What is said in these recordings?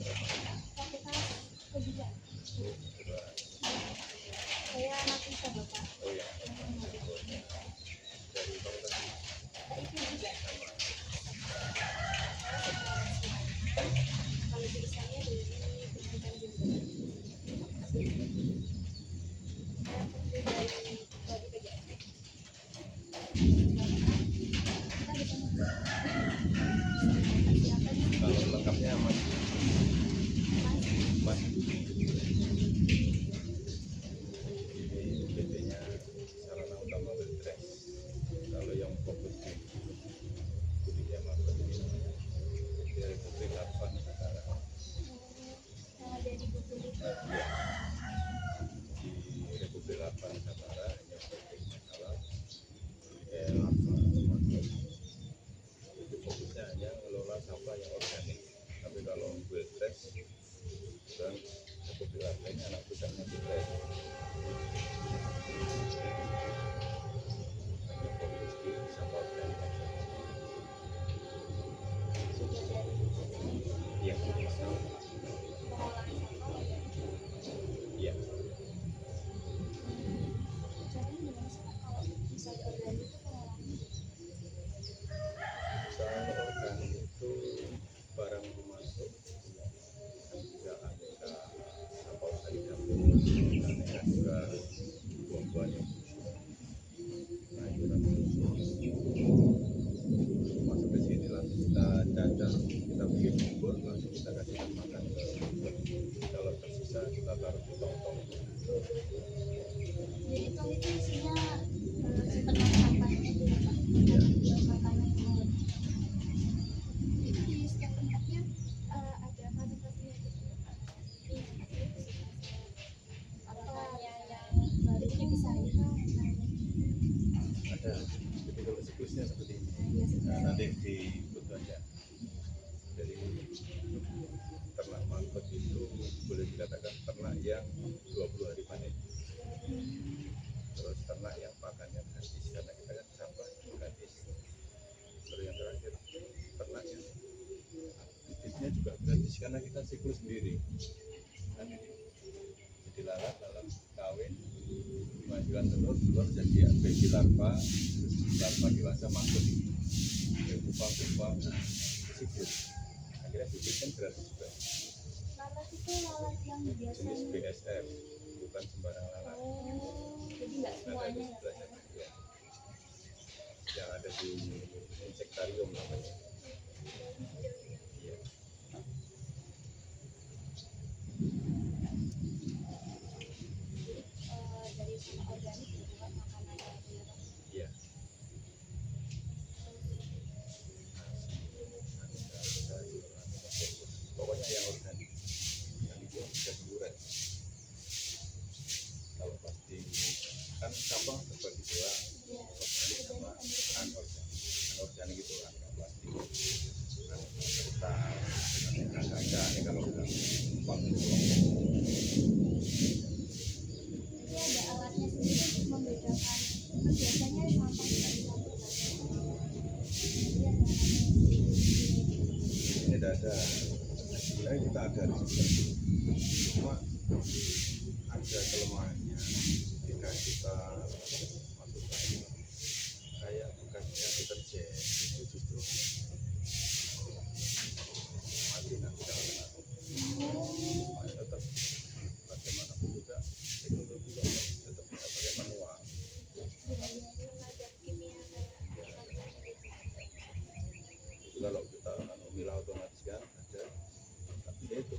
fakultas pendidikan. Saya anak IPA Bapak. Oh ya, dari fakultas Itu juga. Kalau jurusannya dari pendidikan juga. Dari PGSD. Kita bisa kalau lengkapnya mas ini PT-nya sarana utama Wildres. Kalau yang fokus di budidaya market ini namanya PT Republik Larva Nusantara. ada di buku itu. Iya, di Republik Larva Nusantara hanya sebagai masalah larva atau market. Itu fokusnya hanya mengelola sampah yang organik. Tapi kalau Wildres dan Republik Larva ini anak perusahaan Wildres. Hanya fokus di sampah organik aja. Sudah dari Iya, masalah. Iya. caranya gimana sih Pak? Kalau misalnya organik itu pengolahannya? Usaha organik itu barang masuk bisa aneka sampah organik dapur, aneka juga buah-buahan yang sayuran masuk ke sini langsung kita cacah, kita bikin bubur, langsung kita kasihkan makan ke kalau tersisa kita taruh di tong-tong. Jadi tong itu isinya simpenan sampahnya itu ya Pak? Iya. Buat makanan yang itu di setiap tempatnya ada fasilitasnya gitu ya Pak? Apa yang baru ini bisa Ada tipikal siklusnya seperti ini. ya Nah, nanti diikut aja. Jadi ternak market itu boleh dikatakan ternak yang 20 hari panen. Terus ternak yang pakannya gratis karena kita kan sampah gratis. Terus yang terakhir ternak yang aktivitasnya juga gratis karena kita siklus sendiri. Kan ini jadi lalat kawin menghasilkan telur jadi baby larva, terus larva dewasa masuk ke pupa siklus. Akhirnya bibit kan gratis juga. lalat itu lalat yang Jenis biasanya BSF bukan sembarang lalat. jadi nggak Ada semuanya di ya sebelah sana ya. Yang ada di insektarium namanya. Iya. dari organik itu kan makanan ya Pak? Iya. Pokoknya yang organik. Yang itu bisa semburan. Kalau pasti kan sampah terbagi dua, organik sama anorganik. Anorganik itu aneka plastik, aneka kertas, aneka kaca, aneka logam, numpang di kelompok. Jadi ada alatnya sendiri untuk membedakan kan biasanya sampah tidak dicampur jadi ada alatnya sendiri. Ini tidak ada. Sebenarnya kita ada di sini. Cuma ada kelemahannya ketika kita masukkan kayak bekasnya deterjen itu justru mati nanti kalau kena. Makanya tetap bagaimanapun juga teknologi juga tetap kita pakai manual. Ada kimia Itu kalau kita milah otomatis kan ada, tapi ya itu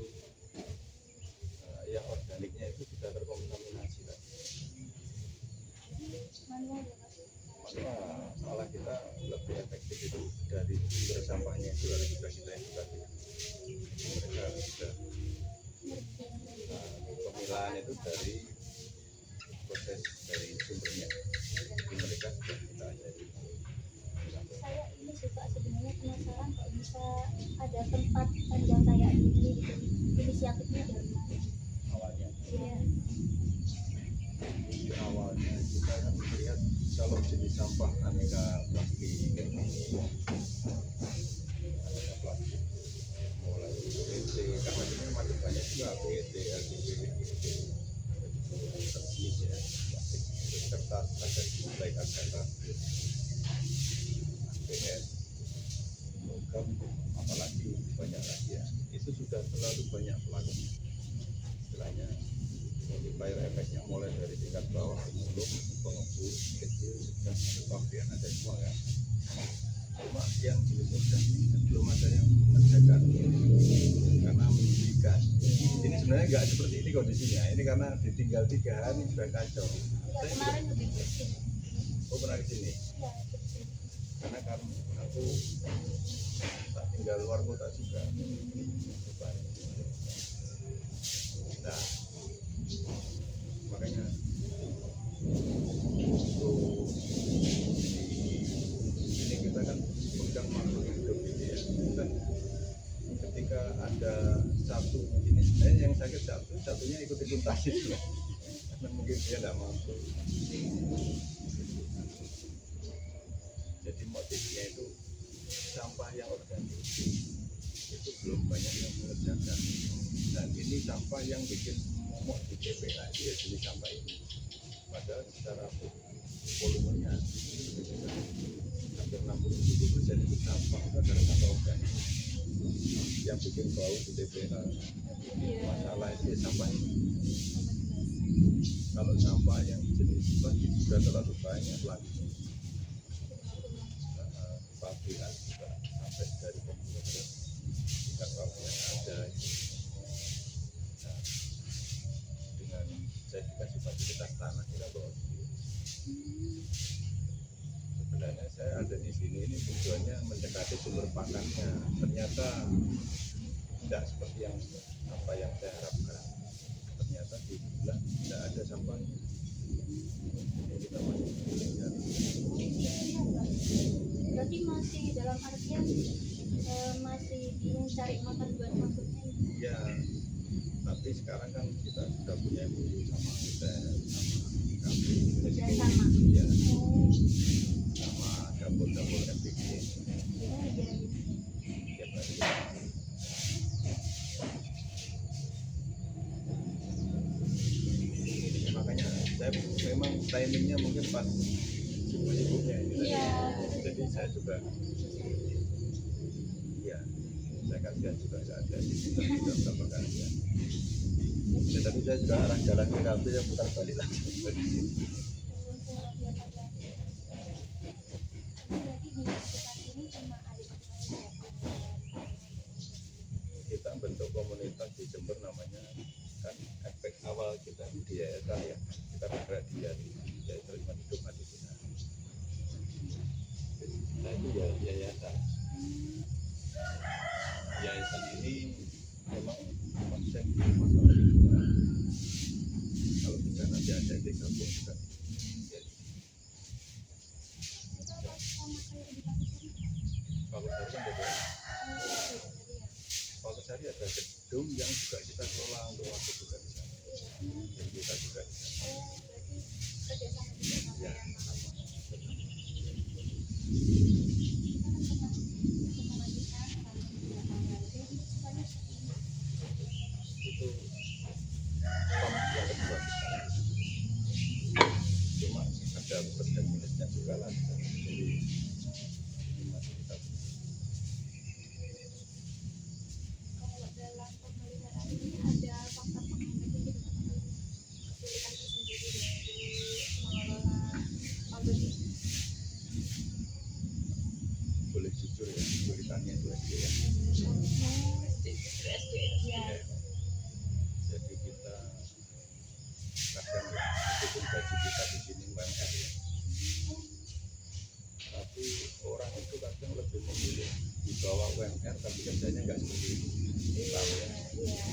yang organiknya itu bisa terkontaminasi kan. manual ya Pak? Malah malah kita lebih efektif itu dari sumber sampahnya itu harus juga kita edukasi. Mereka sudah pemilahan itu dari proses dari sumbernya. Jadi mereka sudah kita ajari. Saya ini sih Pak sebenarnya penasaran kok bisa ada tempat panjang kayak gini gitu. Inisiatifnya dari mana? Awalnya Iya. di awalnya kita kan melihat kalau jenis sampah aneka plastik aneka plastik mulai PVC karena kita beragam, apalagi banyak lagi ya, itu sudah terlalu banyak pelaku. Istilahnya multiplier efeknya mulai dari tingkat bawah, pemulung, pengebus, kecil, sedang, pabrikan ada semua ya. Cuma yang jenis organisasi belum ada yang mengerjakan karena merugikan. Ini sebenarnya nggak seperti ini kondisinya. Ini karena ditinggal 3 hari sudah kacau. Ya, kemarin lebih bersih. Oh pernah ke sini? Ya, bersih. Karena kan aku tak tinggal luar kota juga. Nah, makanya untuk ini kita kan pegang makhluk hidup ini ya. Dan ketika ada satu ini sebenarnya yang sakit satunya ikut-ikut tadi juga. Karena mungkin dia tidak mampu. Jadi motifnya itu sampah yang organik itu belum banyak yang mengerjakan. Dan ini sampah yang bikin momok di TPA dia jenis sampah ini. Padahal secara volumenya hampir 60-70% itu sampah itu adalah sampah organik yang bikin bau di TPA. Masalah itu ya sampah ini. Kalau sampah yang jenis plastik sudah terlalu banyak lagi. Pabrikan juga sampai dari pembuatan tingkat pabrik yang ada. Nah, dengan saya dikasih fasilitas tanah kita bawa sendiri. Sebenarnya saya ada di sini ini tujuannya mendekati sumber pakannya. Ternyata tidak seperti yang apa yang saya harapkan. Ternyata di sebelah tidak ada sampahnya. Jadi kita masih mencari. Berarti masih dalam artian masih mencari makan buat maksudnya. Ya, tapi sekarang kan kita sudah punya guru sama kita sama kami Ya sama. ya Oh, sama dapur-dapur MPK oh iya. tiap hari. Makanya saya memang timingnya mungkin pas sibuk-sibuknya ini tadi. Iya. Jadi saya juga ya saya kasihan juga nggak ada di sini sudah berapa kali ya. Ya, tapi saya juga arah jalan ke kafe yang putar balik lagi ke sini. Berarti di sekitar ini cuma ada Kita bentuk komunitas di Jember namanya kan efek awal kita di yayasan ya, kita bergerak di yayasan lingkungan hidup mati kita. Nah itu ya yayasan. Yayasan ini memang konsep masalah lingkungan. Kalau bisa nanti ada di kampung juga. Kalau saya kan beda. Kalau Sari ada gedung yang juga kita kelola untuk waktu juga di sana. Dan kita juga di sana. Ya, sama. Itu pom yang kedua kita. Cuma ada beberapa jenisnya juga lah. Jadi ini masih kita. kalau dalam pemeliharaan ini ada faktor penghambat yang kesulitan tersendiri dari mengelola pabrik ini. Boleh jujur ya, kesulitannya itu SD ya. Ya, Jadi kita kadang ya, meskipun gaji kita di sini UMR ya, tapi orang itu kadang lebih memilih di bawah UMR tapi kerjanya nggak seperti itu. Tahu ya? iya.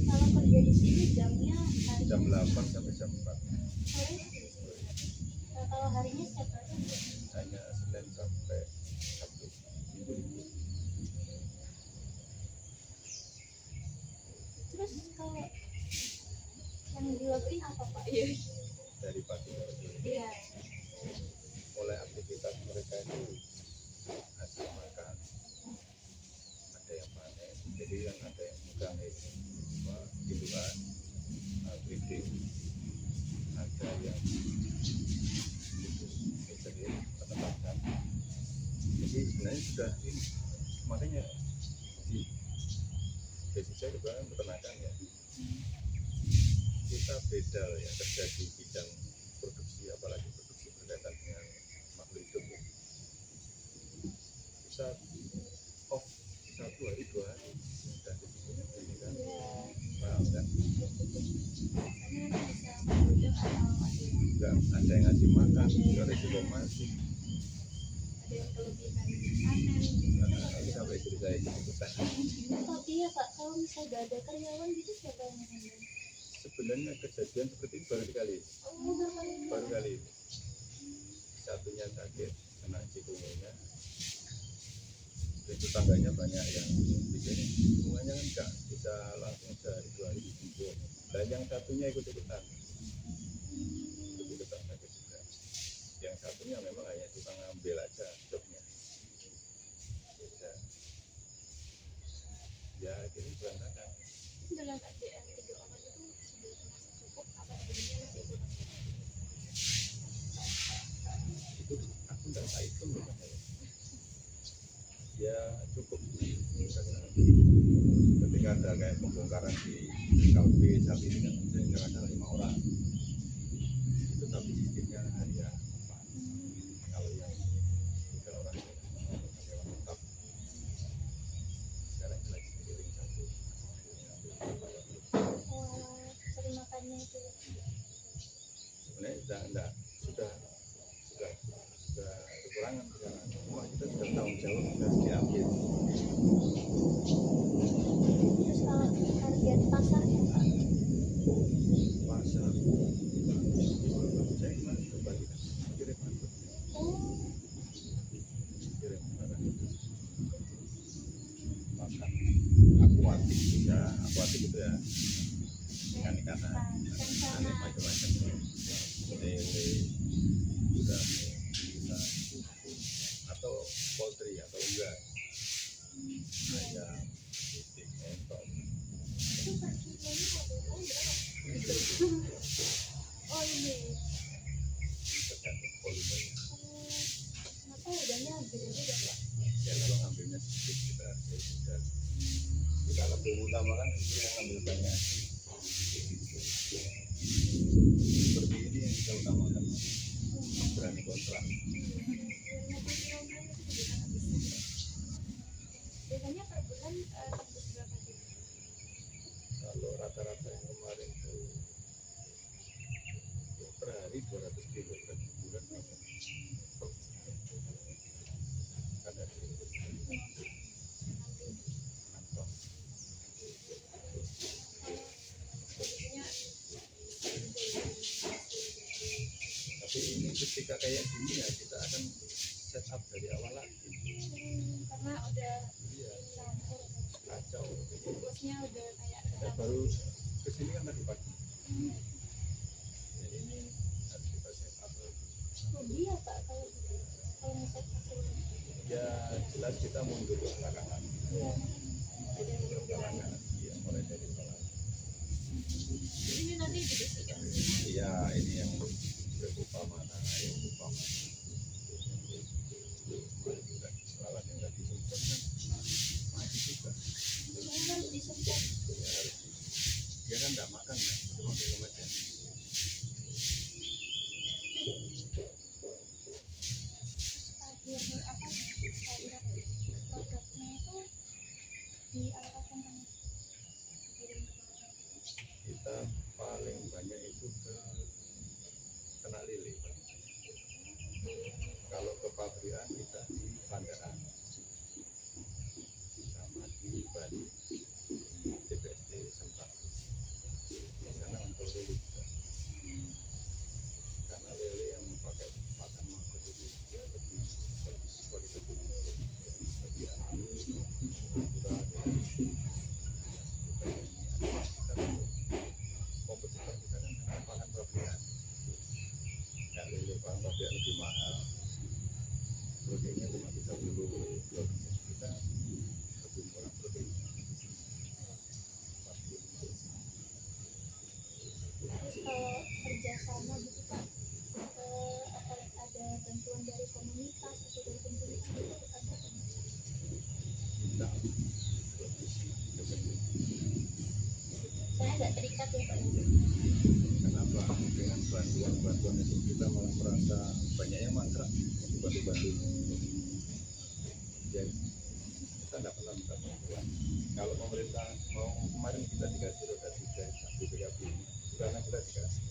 Kalau kerja di sini jamnya hari Jam 8 sampai jam 4 sore. Kalau harinya setiap hari. hanya Senin sampai Sabtu minggu libur. Terus kalau yang dilakuin apa Pak? Iya. Dari pagi sampai sore. Iya. Mulai aktivitas mereka itu hasil makan, ada yang panen, jadi yang ada yang megang itu gitu kan, breeding, ada yang khusus misalnya penetapan, jadi sebenarnya sudah ini, makanya di basic saya kebetulan peternakan ya, kita beda ya kerja di bidang produksi, apalagi produksi berkaitan dengan makhluk hidup ya. Kita off 1 hari 2 hari sudah disebutnya ini kan, paham kan? Biasanya kan bisa menggodok atau Enggak ada yang ngasih makan, enggak resiko mati. ada yang kelebihan panen gitu. Tapi sampai istri saya ikutan. Tapi ya Pak, kalau misalnya gak ada karyawan gitu siapa yang handle? Sebenarnya kejadian seperti ini baru kali, Oh, baru kali. Satunya sakit, kena cikungunya. Itu tangganya banyak yang bikin, semuanya kan enggak bisa langsung sehari 2 hari dibunuh. Dan yang satunya ikut-ikutan sakit juga. Yang satunya memang hanya tukang ngambil aja jobnya. Beda. Ya akhirnya berantakan. dengan KDR 3 orang itu sudah termasuk cukup apa sebenarnya masih kurang? Itu aku nggak tak hitung loh Mas. Ya cukup. Ketika ada kayak pembongkaran di KUB saat ini kan saya ngerasa 5 orang. Itu tapi sistemnya hanya 4. Kalau yang 3 orang itu karyawan tetap. Sekarang lagi kirim 1. Oh, cari makannya itu. Sebenarnya sudah kekurangan sekarang. Cuma kita sudah tanggung jawab, sudah diambil. Terus kalau target pasarnya Pak? Pasar saya kemarin coba kirim angkut, Oh, kirim barang itu makan akuatik ya, akuatik itu ya ikan-ikanan, aneh macam-macam, lele, gurame, bisa atau poultry atau unggas, ayam, itik, entok. itu per kilonya modelnya berapa? Oh ini. Tergantung volumenya. Kenapa harganya beda-beda Pak? Ya kalau ngambilnya sedikit kita ya sudah. Kita lebih utamakan kita ngambil banyak. Seperti ini yang kita utamakan, berani kontrak. Biasanya per bulan tembus berapa gitu? Kalau rata-rata yang kemarin tuh ya per hari 200 kilo per bulan ada di kantong. Tapi ini ketika kayak gini ya kita akan set up dari awal lagi. Karena udah Iya, campur, kacau. siklusnya udah kayak Saya baru kesini kan tadi pagi. Jadi ini harus kita set up lagi. rugi ya Pak kalau ngeset hasil. Ya jelas kita mundur belakangan. Iya. Mundur belakangan. Iya, mulai dari belakangan. Ini nanti dibersihkan. Iya, ini yang berupa mana, yang berupa mana. Lalat yang tadi sempat kan mati juga. Ini harus disemprot. Ya harus. Dia kan nggak makan ya, cuma minum aja. Akhir apa? Akhir produknya itu dialokasikan kemana? Kirim kemana? Kita paling banyak itu ke Kena Lili, Pak. nggak terikat ya Pak? Kenapa? Dengan bantuan itu kita malah merasa banyak yang mangkrak untuk bantu-bantu. Ya, kita tidak pernah minta bantuan. Kalau pemerintah mau, kemarin kita dikasih roda 3 BPKB ini, karena kita dikasih.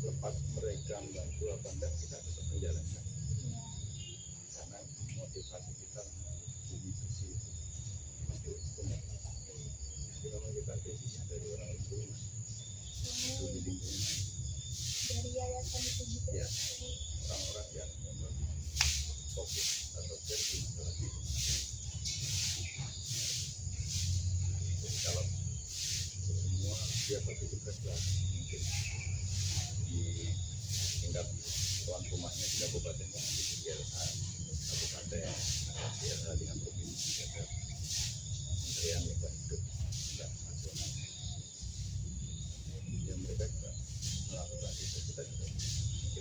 Lepas mereka membantu apa enggak, kita tetap menjalankan. Karena motivasi kita bumi bersih itu pasti untung. Jadi kalau kita basisnya dari orang lingkungan, peduli lingkungan, Dari yayasan itu juga. ya orang-orang yang memang fokus atau care di masalah lingkungan. Jadi kalau semua dia partisipasi lah, mungkin di tingkat tuan rumahnya di kabupaten kan di GLH kabupaten, GLH dengan provinsi ada kementerian lingkungan hidup dan nasional. Ya mereka juga melakukan itu, kita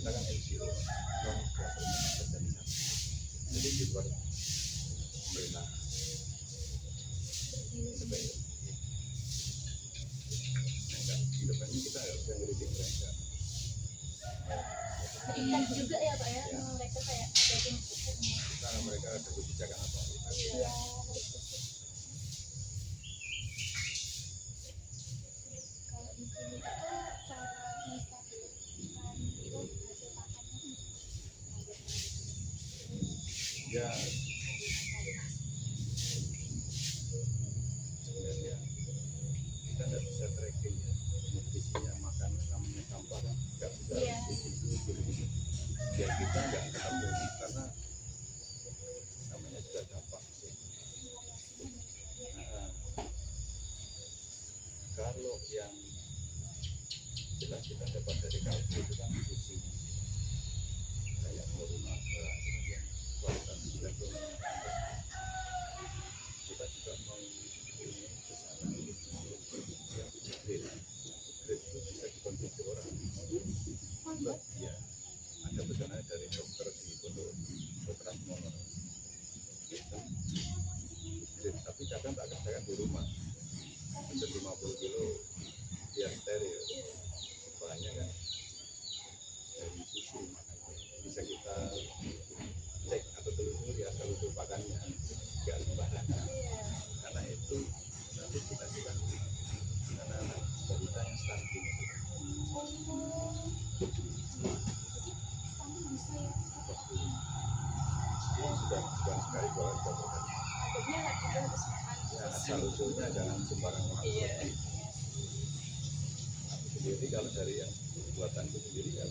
kan NGO, non government organisasi, jadi di luar pemerintah independen. Nah, independen kita harus yang ngeritik mereka. Terikat juga ya Pak ya, mereka kayak ada tuntutan. Karena mereka ada kebijakan apa kita. Iya. Kalau di sini itu cara menstabilkan itu hasil pakannya Ya sebenarnya kita tidak bisa tracking ya nutrisinya, makanan namanya sampah kan nggak bisa Iya. biar kita nggak ketemu karena namanya juga dampak. Nah, kalau yang jelas kita dapat dari kalbu itu kan isi kayak morunaga itu yang kualitas levelnya kita juga mau ini ke sana yang grade itu bisa dikonsumsi orang. Ya ada pesanan dari dokter di Pondok Dokteran Mono itu grade, tapi kadang tak kerjakan di rumah untuk 50 kilo biar steril bahannya kan dari susu, bisa kita cek atau telusuri asal usul pakannya nggak sembarangan, karena itu nanti kita kasihkan anak-anak balita yang stunting itu bisa ya. dia sudah bukan sekali dua kali sudah berkali. Adanya nggak juga harus makan. Ya, asal usulnya jangan sembarang makan. Aku sendiri kalau dari yang buatanku sendiri ya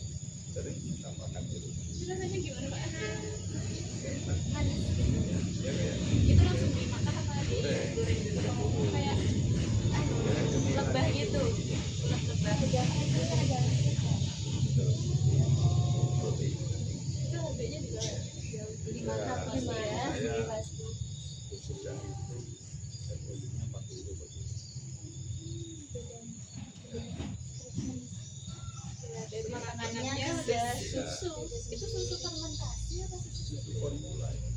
sering kita makan itu. Rasanya gimana Pak? Enak. Manis. Ya kayak Itu langsung dimakan apa goreng, digoreng dulu? goreng dulu. Kayak Goreng cemilan. lebah gitu, lebah. Jangan itu ada Roti. Itu harganya juga jauh lebih Ya, mahal pasti ya. saya pasti. khusus yang itu FOD-nya 40 per kilo. Dari Makanannya makanannya udah udah susu. Itu susu fermentasi apa susu? Susu formula ya.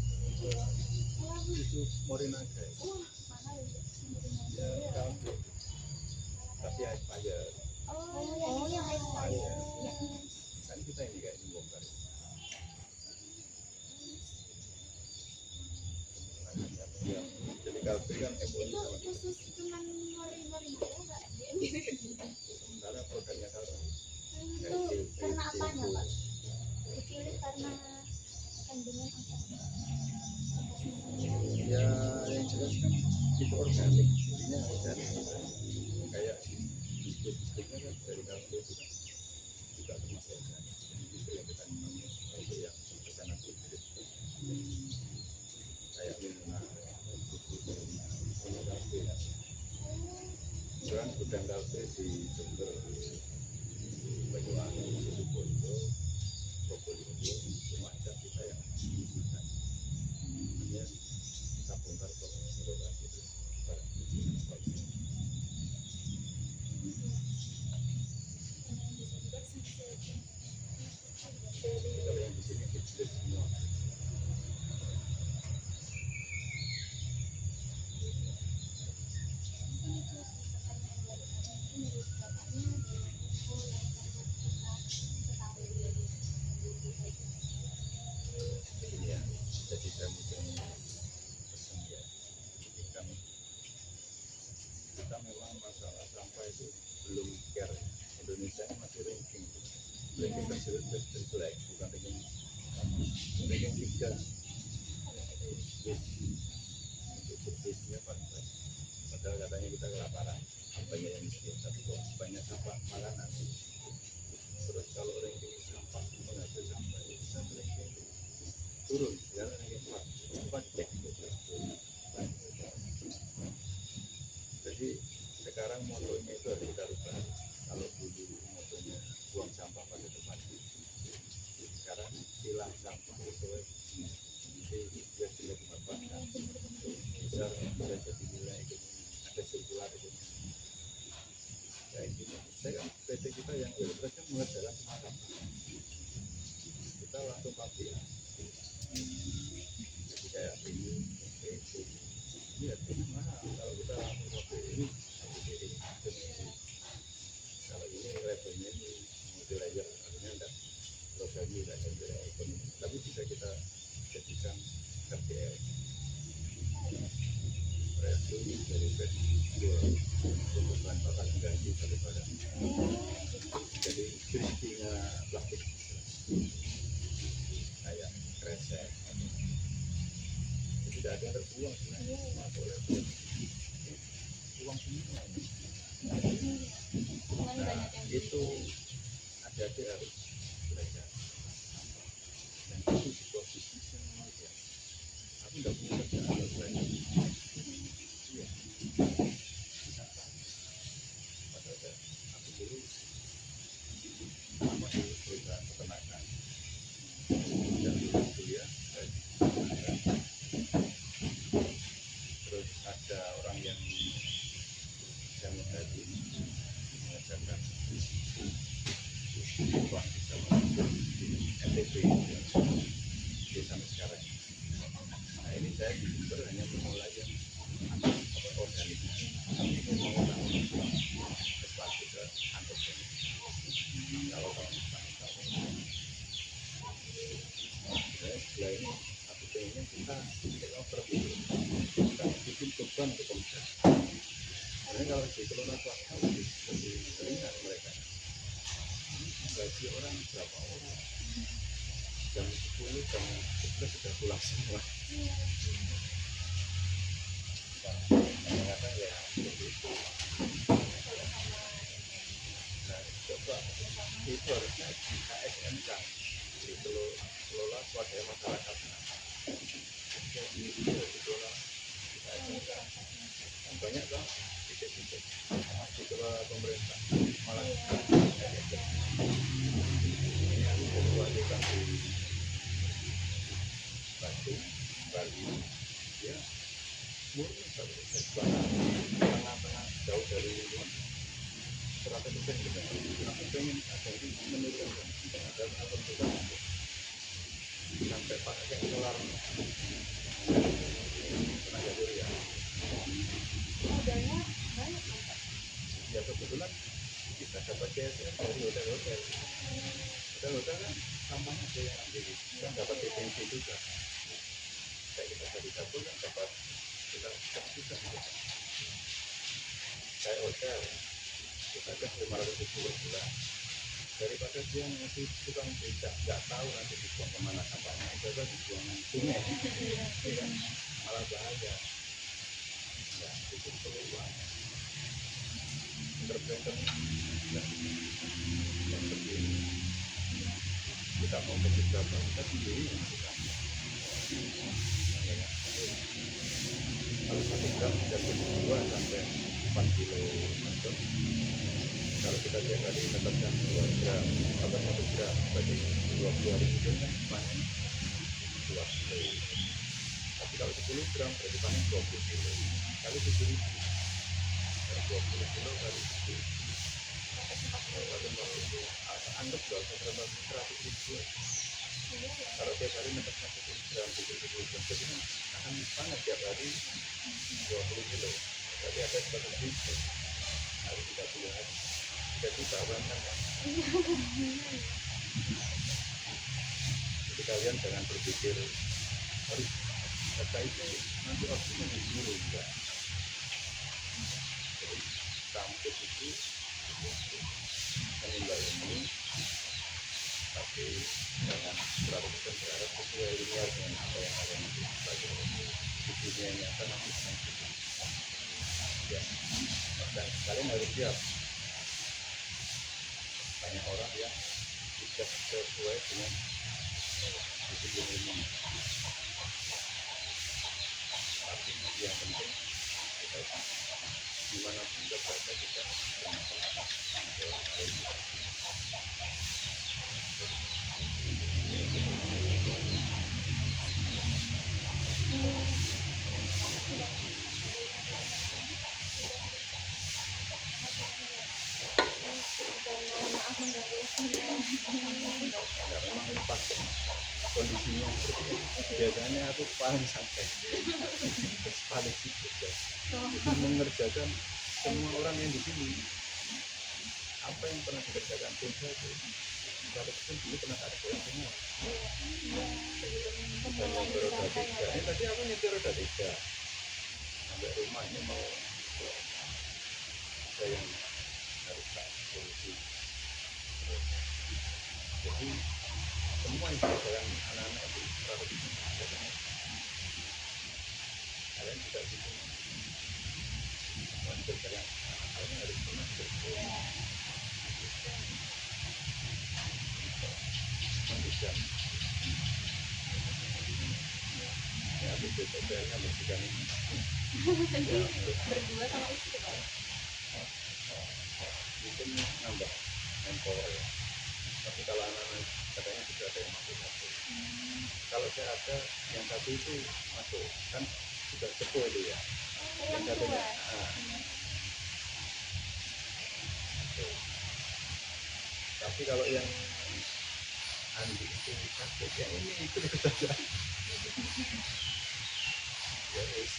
Susu Morinaga ya. Wah, mahal ya. Ya kaldu. Tapi expired. Oh, yang expired. Expired. Kan kita ini kayak bongkar. Ya, jadi kaldu kan FOD Itu sama kita. khusus cuman mori-mori aja Pak? Karena produknya kaldu. Itu karena apanya Pak? Dipilih karena kandungan apa? Ya yang jelas kan itu organik, intinya organik. Kayak biskuit-biskuitnya kan dari kaldu itu kan juga termasuk organik. Justru yang kita pakai itu yang pesanan biskuit. Kayak minuman, susu minuman, ini kaldu kan. Sekarang gudang kaldu di Jember, Banyuwangi, Situbondo, Probolinggo, Lumajang kita yang menggunakan. Hanya kita bongkar ke lokasi itu barang bukti dan sebagainya. Jadi kalau yang di sini dibeli semua. turun jalan yang cepat cek. Jadi sekarang motonya itu harus kita rubah. Kalau dulu motonya buang sampah pada tempatnya, sekarang pilah sampah sesuai nanti dia tidak dimanfaatkan, bisa jadi nilai ekonomi, ada sirkular ekonomi kayak gitu. Saya kan PT kita yang Welpres kan mengerjakan semua sampah, kita langsung pabrik. Jadi kayak ini itu ini harganya mahal kalau kita langsung pabrik ini kalau ini labelnya ini multi-layer artinya enggak logonya enggak ada ekonomi, tapi bisa kita jadikan RTL reaksi dari dua untuk bahan bakar ganti daripada jadi kristinya plastik kayak kresek tidak ada yang terbuang sebenarnya nggak boleh buang semua. Nah itu hati-hati harus belajar dan itu sebuah bisnis yang luar biasa. Aku nggak punya kerjaan harus belajar. Iya. Padahal aku dulu sama di perusahaan peternakan dan lulus kuliah dari peternakan. Terus ada orang yang saya tadi mengajarkan siswa sama NTB di sampai sekarang. Nah ini saya di Jember hanya memulai yang organik. Ini mau sesuatu ke anorganik. Kalau setelah ini aku pengennya kita developer dulu, kita bikin beban ke pemerintah. Karena kalau dikelola swasta lebih ringan mereka. Bagi orang berapa orang jam 10 jam 11 sudah pulang semua. Kadang-kadang ya seperti itu. Nah coba itu harusnya di KSMK dikelola swadaya masyarakat. Jadi itu harus dikelola di KSMK. Kan banyak kan titik-titik dikelola pemerintah malah ini yang kedua juga di Bandung, Bali, ya murni satu tengah-tengah jauh dari lingkungan 100% kita. Aku pengen ada ini menurunkan ada atau juga sampai pakai solar tenaga surya. Modalnya banyak kan Pak? Ya kebetulan kita dapat CSR dari hotel-hotel. Hotel-hotel kan sampahnya ada yang ambil, kan dapat lisensi juga. Kayak kita dari dapur kan dapat kita juga kayak hotel kita kan 500.000 per bulan. Daripada dia ngasih tukang becak nggak tahu nanti dibuang kemana sampahnya, itu kan dibuang sungai, ya kan? Malah bahaya. Ya itu peluang intervention ya, yang seperti ini. Kita mau ke berapa kita sendiri yang kita ya, kalau 1 gram bisa 2 sampai 4 kilo macam. Kalau kita tiap hari menetapkan 2 gram atau 1 gram berarti 20 hari itu kan panen 2 kilo. Tapi kalau 10 gram berarti panen 20 kilo kali 7.000. 20 kilo kali 7.000. Anggap 100.000. Kalau tiap hari menetapkan 10 gram, 10 gram, jadi akan panen tiap hari 20 kilo. Jadi ada 100.000 hari 30 hari. Jadi bawaan kan. Jadi kalian jangan berpikir, harus kata itu nanti opsinya di dulu enggak. Jadi kampus itu menimba ilmu, tapi jangan 100% berharap sesuai linear dengan apa yang kalian pelajari. Di dunia nyata nanti sensitif. Ya, dan kalian harus siap. Banyak orang yang tidak sesuai dengan disiplin ilmu. makanya aku paling santai, paling sibuk ya. Itu mengerjakan semua orang yang di sini. Apa yang pernah dikerjakan pun saja. Kalau pun dulu pernah ada yang semua. Dan motor roda 3. Ini tadi aku nyetir roda 3. Sampai rumah ini mau ada yang harus tak solusi. Jadi semua yang dikerjakan anak-anak itu harus dikerjakan. Kalian juga gitu. Semua dikerjakan anak-anak harus pernah kerja. Jam. Ya, BPPL-nya bersihkan ini. Ya, Berdua sama istri Pak. mungkin nambah manpower ya. Tapi kalau anak-anak katanya sudah ada yang masuk satu. Kalau saya ada yang satu itu masuk, kan sudah sepuh itu ya. Yang satunya. Masuk. Tapi kalau yang Andi itu sakit, yang ini ikut saja. Ya wis.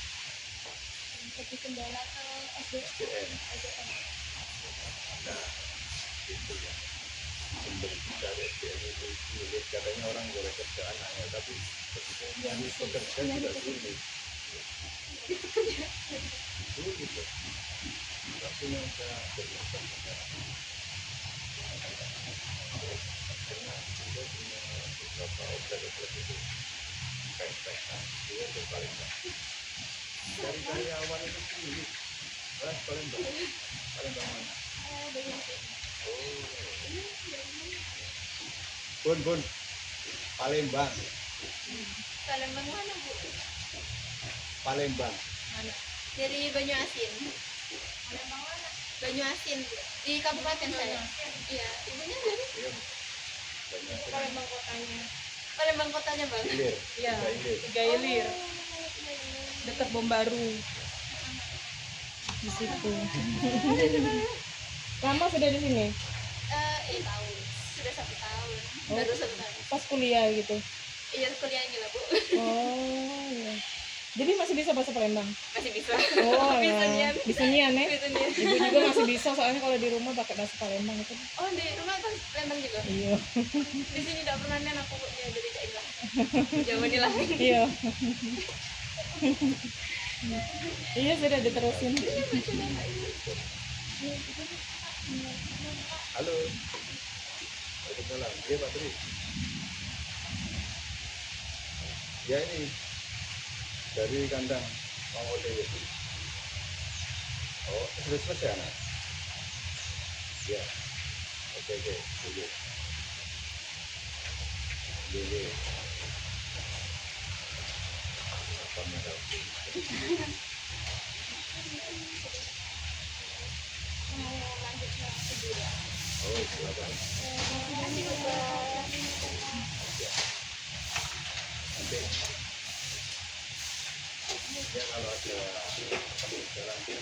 Jadi kendala ke SDM. SDM. Nah, itu ya. Sumber dari SDM itu sulit. Katanya orang boleh kerja anaknya, tapi ketika itu kerja juga sulit. Sulit ya. Tapi yang saya berlakukan sekarang, karena kita punya beberapa objek-objek itu kayak dia itu paling bagus. Dari karyawan itu sulit. Paling bagus. Paling bagus. Oh. Bun. Palembang. Palembang mana Bu? Palembang. Mana? Dari Banyu Asin. Palembang mana? Banyu Asin Bu. Di kabupaten saya. Iya, ibunya dari Iya. Banyak. Palembang kotanya. Palembang kotanya Bang. Ilir. Iya, Ilir. 3 Ilir, dekat Bom Baru. Di situ. Lama sudah di sini? Iya tahun. Sudah 1 tahun. Oh. Baru 1 tahun. Pas kuliah gitu. Iya kuliah ini lah Bu. Oh, iya. Jadi masih bisa bahasa Palembang? Masih bisa. Oh, Bisa ya. nian. Bisa nian ya? Bisa nian. Ibu juga masih bisa, soalnya kalau di rumah pakai bahasa Palembang itu. Oh di rumah kan Palembang juga. Iya. Di sini tidak pernah nian aku ya jadi kayak lah. Jawa nih lah. Iya. Iya, sudah diterusin. Halo. Waalaikumsalam. Iya Pak Tri. Ya ini dari kandang Mang Ode. Oh, sudah selesai anak? Ya. Oke. Oke. Apa merah? Oh, silakan. Nanti ya kalau ada jalan ya.